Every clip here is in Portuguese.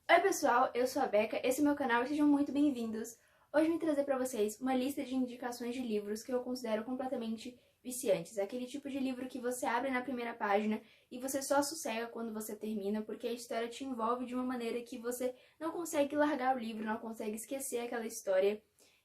Oi pessoal, eu sou a Becca, esse é o meu canal e sejam muito bem-vindos. Hoje eu vim trazer pra vocês uma lista de indicações de livros que eu considero completamente viciantes. Aquele tipo de livro que você abre na primeira página e você só sossega quando você termina, porque a história te envolve de uma maneira que você não consegue largar o livro, não consegue esquecer aquela história.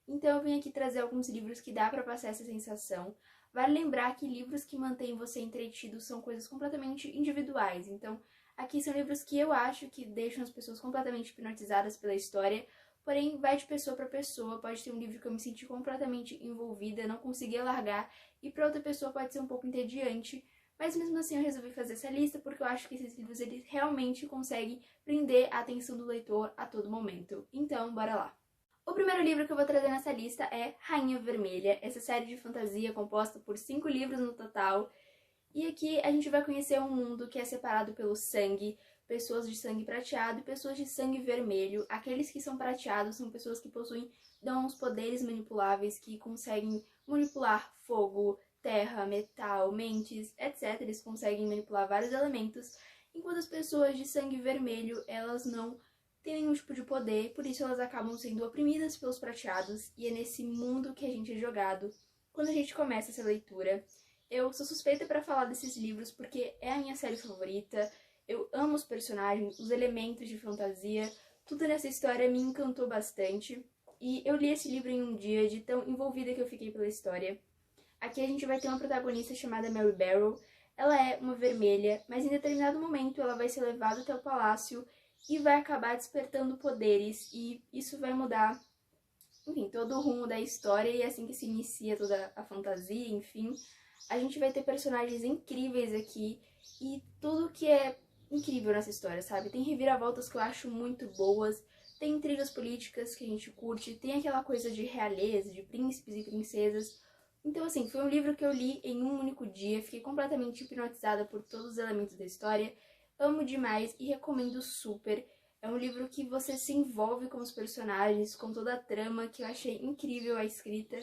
Então eu vim aqui trazer alguns livros que dá pra passar essa sensação. Vale lembrar que livros que mantêm você entretido são coisas completamente individuais, então aqui são livros que eu acho que deixam as pessoas completamente hipnotizadas pela história, porém vai de pessoa para pessoa. Pode ter um livro que eu me senti completamente envolvida, não conseguia largar, e para outra pessoa pode ser um pouco entediante, mas mesmo assim eu resolvi fazer essa lista porque eu acho que esses livros eles realmente conseguem prender a atenção do leitor a todo momento. Então, bora lá! O primeiro livro que eu vou trazer nessa lista é Rainha Vermelha, essa série de fantasia composta por 5 livros no total. E aqui a gente vai conhecer um mundo que é separado pelo sangue, pessoas de sangue prateado e pessoas de sangue vermelho. Aqueles que são prateados são pessoas que possuem dons, poderes manipuláveis, que conseguem manipular fogo, terra, metal, mentes, etc. Eles conseguem manipular vários elementos, enquanto as pessoas de sangue vermelho, elas não têm nenhum tipo de poder, por isso elas acabam sendo oprimidas pelos prateados, e é nesse mundo que a gente é jogado quando a gente começa essa leitura. Eu sou suspeita para falar desses livros porque é a minha série favorita, eu amo os personagens, os elementos de fantasia, tudo nessa história me encantou bastante. E eu li esse livro em um dia, de tão envolvida que eu fiquei pela história. Aqui a gente vai ter uma protagonista chamada Mary Barrow. Ela é uma vermelha, mas em determinado momento ela vai ser levada até o palácio e vai acabar despertando poderes, e isso vai mudar, enfim, todo o rumo da história, e é assim que se inicia toda a fantasia, enfim. A gente vai ter personagens incríveis aqui e tudo que é incrível nessa história, sabe? Tem reviravoltas que eu acho muito boas, tem intrigas políticas que a gente curte, tem aquela coisa de realeza, de príncipes e princesas. Então, assim, foi um livro que eu li em um único dia, fiquei completamente hipnotizada por todos os elementos da história, amo demais e recomendo super. É um livro que você se envolve com os personagens, com toda a trama, que eu achei incrível a escrita.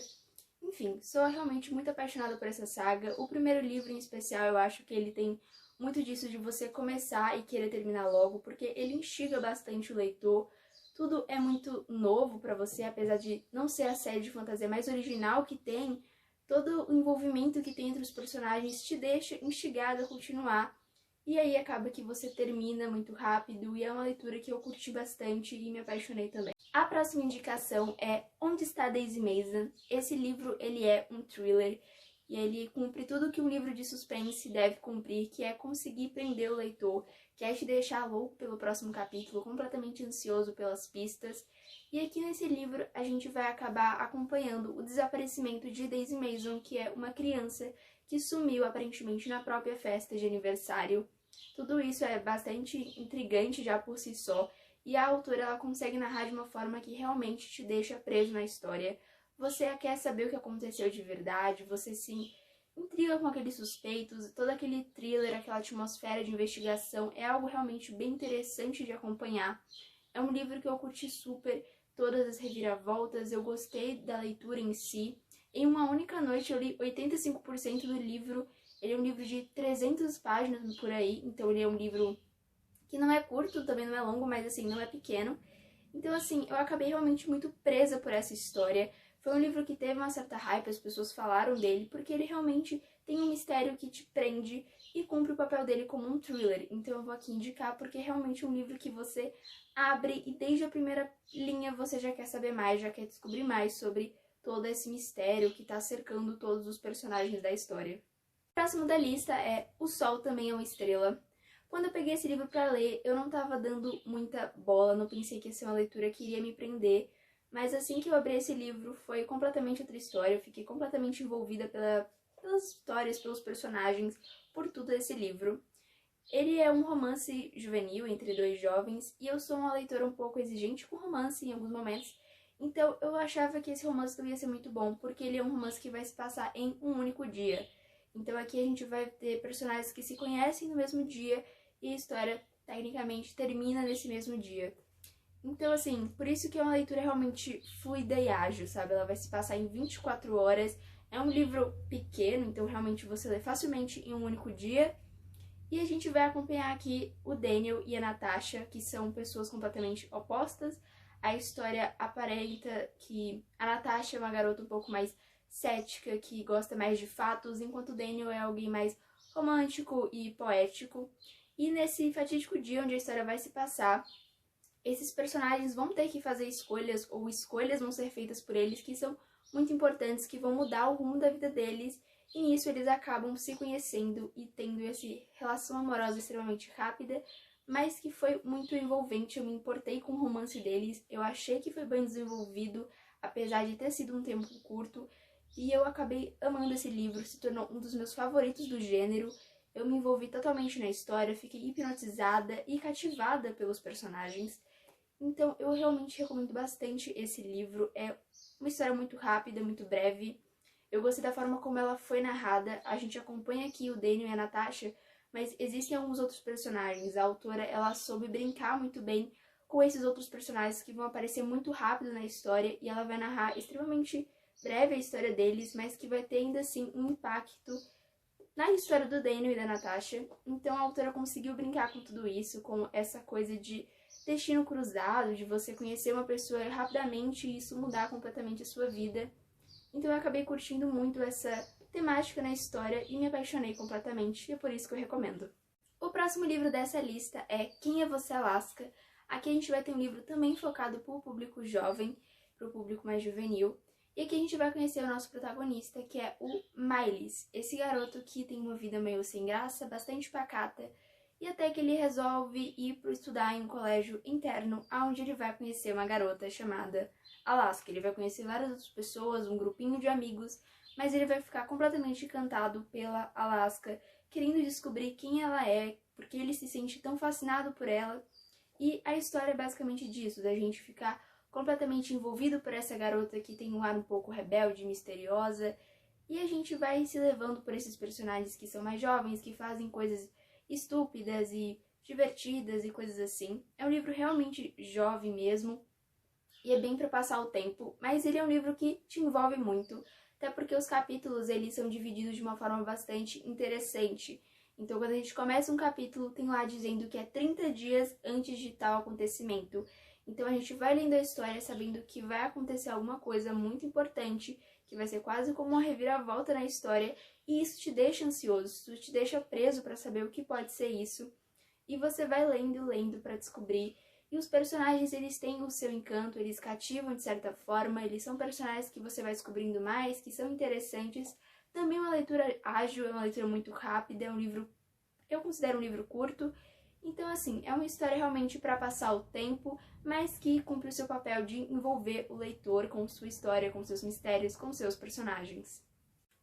Enfim, sou realmente muito apaixonada por essa saga. O primeiro livro em especial, eu acho que ele tem muito disso de você começar e querer terminar logo, porque ele instiga bastante o leitor. Tudo é muito novo pra você, apesar de não ser a série de fantasia mais original que tem, todo o envolvimento que tem entre os personagens te deixa instigado a continuar. E aí acaba que você termina muito rápido, e é uma leitura que eu curti bastante e me apaixonei também. A próxima indicação é Onde Está Daisy Mason. Esse livro ele é um thriller e ele cumpre tudo que um livro de suspense deve cumprir, que é conseguir prender o leitor, que é te deixar louco pelo próximo capítulo, completamente ansioso pelas pistas. E aqui nesse livro a gente vai acabar acompanhando o desaparecimento de Daisy Mason, que é uma criança que sumiu aparentemente na própria festa de aniversário. Tudo isso é bastante intrigante já por si só, e a autora ela consegue narrar de uma forma que realmente te deixa preso na história. Você quer saber o que aconteceu de verdade, você se intriga com aqueles suspeitos, todo aquele thriller, aquela atmosfera de investigação, é algo realmente bem interessante de acompanhar. É um livro que eu curti super, todas as reviravoltas, eu gostei da leitura em si. Em uma única noite eu li 85% do livro. Ele é um livro de 300 páginas por aí, então ele é um livro que não é curto, também não é longo, mas assim, não é pequeno. Então assim, eu acabei realmente muito presa por essa história. Foi um livro que teve uma certa hype, as pessoas falaram dele, porque ele realmente tem um mistério que te prende e cumpre o papel dele como um thriller. Então eu vou aqui indicar porque é realmente um livro que você abre e desde a primeira linha você já quer saber mais, já quer descobrir mais sobre todo esse mistério que está cercando todos os personagens da história. O próximo da lista é O Sol Também é uma Estrela. Quando eu peguei esse livro para ler, eu não estava dando muita bola, não pensei que ia ser uma leitura que iria me prender, mas assim que eu abri esse livro foi completamente outra história, eu fiquei completamente envolvida pelas histórias, pelos personagens, por tudo esse livro. Ele é um romance juvenil entre dois jovens, e eu sou uma leitora um pouco exigente com romance em alguns momentos, então eu achava que esse romance não ia ser muito bom, porque ele é um romance que vai se passar em um único dia. Então aqui a gente vai ter personagens que se conhecem no mesmo dia, e a história, tecnicamente, termina nesse mesmo dia. Então, assim, por isso que é uma leitura realmente fluida e ágil, sabe? Ela vai se passar em 24 horas. É um livro pequeno, então realmente você lê facilmente em um único dia. E a gente vai acompanhar aqui o Daniel e a Natasha, que são pessoas completamente opostas. A história aparenta que a Natasha é uma garota um pouco mais cética, que gosta mais de fatos, enquanto o Daniel é alguém mais romântico e poético. E nesse fatídico dia onde a história vai se passar, esses personagens vão ter que fazer escolhas, ou escolhas vão ser feitas por eles, que são muito importantes, que vão mudar o rumo da vida deles, e nisso eles acabam se conhecendo e tendo essa relação amorosa extremamente rápida, mas que foi muito envolvente. Eu me importei com o romance deles, eu achei que foi bem desenvolvido, apesar de ter sido um tempo curto, e eu acabei amando esse livro, se tornou um dos meus favoritos do gênero. Eu me envolvi totalmente na história, fiquei hipnotizada e cativada pelos personagens. Então eu realmente recomendo bastante esse livro. É uma história muito rápida, muito breve. Eu gostei da forma como ela foi narrada. A gente acompanha aqui o Daniel e a Natasha, mas existem alguns outros personagens. A autora, ela soube brincar muito bem com esses outros personagens que vão aparecer muito rápido na história, e ela vai narrar extremamente breve a história deles, mas que vai ter ainda assim um impacto na história do Daniel e da Natasha. Então a autora conseguiu brincar com tudo isso, com essa coisa de destino cruzado, de você conhecer uma pessoa rapidamente e isso mudar completamente a sua vida. Então eu acabei curtindo muito essa temática na história e me apaixonei completamente, e é por isso que eu recomendo. O próximo livro dessa lista é Quem é Você, Alaska? Aqui a gente vai ter um livro também focado para o público jovem, para o público mais juvenil. E aqui a gente vai conhecer o nosso protagonista, que é o Miles, esse garoto que tem uma vida meio sem graça, bastante pacata, e até que ele resolve ir para estudar em um colégio interno, onde ele vai conhecer uma garota chamada Alaska. Ele vai conhecer várias outras pessoas, um grupinho de amigos, mas ele vai ficar completamente encantado pela Alaska, querendo descobrir quem ela é, porque ele se sente tão fascinado por ela. E a história é basicamente disso, da gente ficar completamente envolvido por essa garota que tem um ar um pouco rebelde, misteriosa, e a gente vai se levando por esses personagens que são mais jovens, que fazem coisas estúpidas e divertidas e coisas assim. É um livro realmente jovem mesmo, e é bem para passar o tempo, mas ele é um livro que te envolve muito, até porque os capítulos eles são divididos de uma forma bastante interessante. Então, quando a gente começa um capítulo, tem lá dizendo que é 30 dias antes de tal acontecimento. Então, a gente vai lendo a história sabendo que vai acontecer alguma coisa muito importante, que vai ser quase como uma reviravolta na história, e isso te deixa ansioso, isso te deixa preso para saber o que pode ser isso. E você vai lendo para descobrir. E os personagens, eles têm o seu encanto, eles cativam de certa forma, eles são personagens que você vai descobrindo mais, que são interessantes. Também é uma leitura ágil, é uma leitura muito rápida, é um livro, eu considero um livro curto. Então, assim, é uma história realmente para passar o tempo, mas que cumpre o seu papel de envolver o leitor com sua história, com seus mistérios, com seus personagens.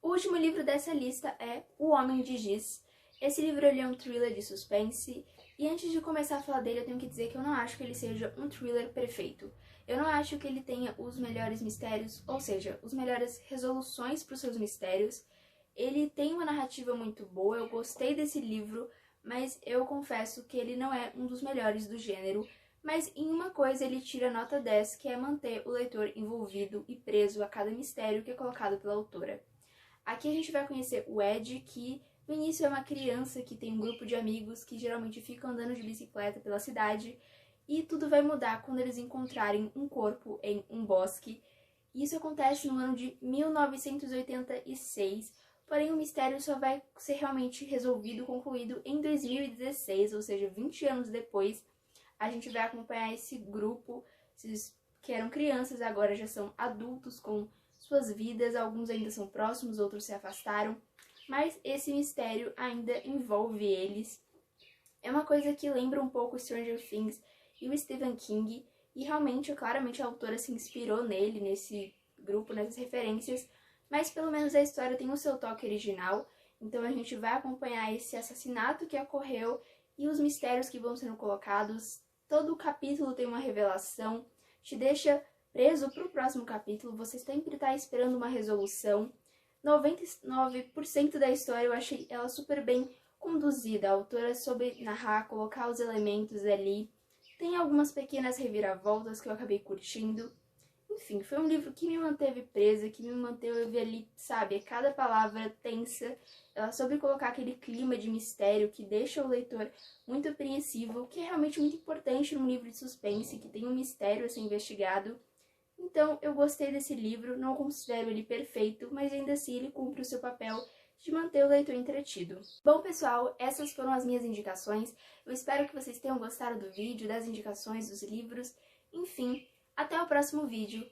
O último livro dessa lista é O Homem de Giz. Esse livro ele é um thriller de suspense, e antes de começar a falar dele eu tenho que dizer que eu não acho que ele seja um thriller perfeito. Eu não acho que ele tenha os melhores mistérios, ou seja, as melhores resoluções para os seus mistérios. Ele tem uma narrativa muito boa, eu gostei desse livro, mas eu confesso que ele não é um dos melhores do gênero. Mas em uma coisa ele tira nota 10, que é manter o leitor envolvido e preso a cada mistério que é colocado pela autora. Aqui a gente vai conhecer o Ed, que no início é uma criança que tem um grupo de amigos que geralmente ficam andando de bicicleta pela cidade, e tudo vai mudar quando eles encontrarem um corpo em um bosque. Isso acontece no ano de 1986, porém o mistério só vai ser realmente resolvido, concluído em 2016, ou seja, 20 anos depois. A gente vai acompanhar esse grupo, esses que eram crianças agora já são adultos com suas vidas, alguns ainda são próximos, outros se afastaram, mas esse mistério ainda envolve eles. É uma coisa que lembra um pouco Stranger Things e o Stephen King, e realmente, claramente, a autora se inspirou nele, nesse grupo, nessas referências, mas pelo menos a história tem o seu toque original, então a gente vai acompanhar esse assassinato que ocorreu e os mistérios que vão sendo colocados. Todo o capítulo tem uma revelação, te deixa preso para o próximo capítulo, você sempre está esperando uma resolução. 99% da história eu achei ela super bem conduzida. A autora soube narrar, colocar os elementos ali. Tem algumas pequenas reviravoltas que eu acabei curtindo. Enfim, foi um livro que me manteve presa, que me manteve ali, sabe, cada palavra tensa. Ela soube colocar aquele clima de mistério que deixa o leitor muito apreensivo, que é realmente muito importante num livro de suspense, que tem um mistério a ser investigado. Então, eu gostei desse livro, não considero ele perfeito, mas ainda assim ele cumpre o seu papel de manter o leitor entretido. Bom, pessoal, essas foram as minhas indicações. Eu espero que vocês tenham gostado do vídeo, das indicações dos livros. Enfim, até o próximo vídeo.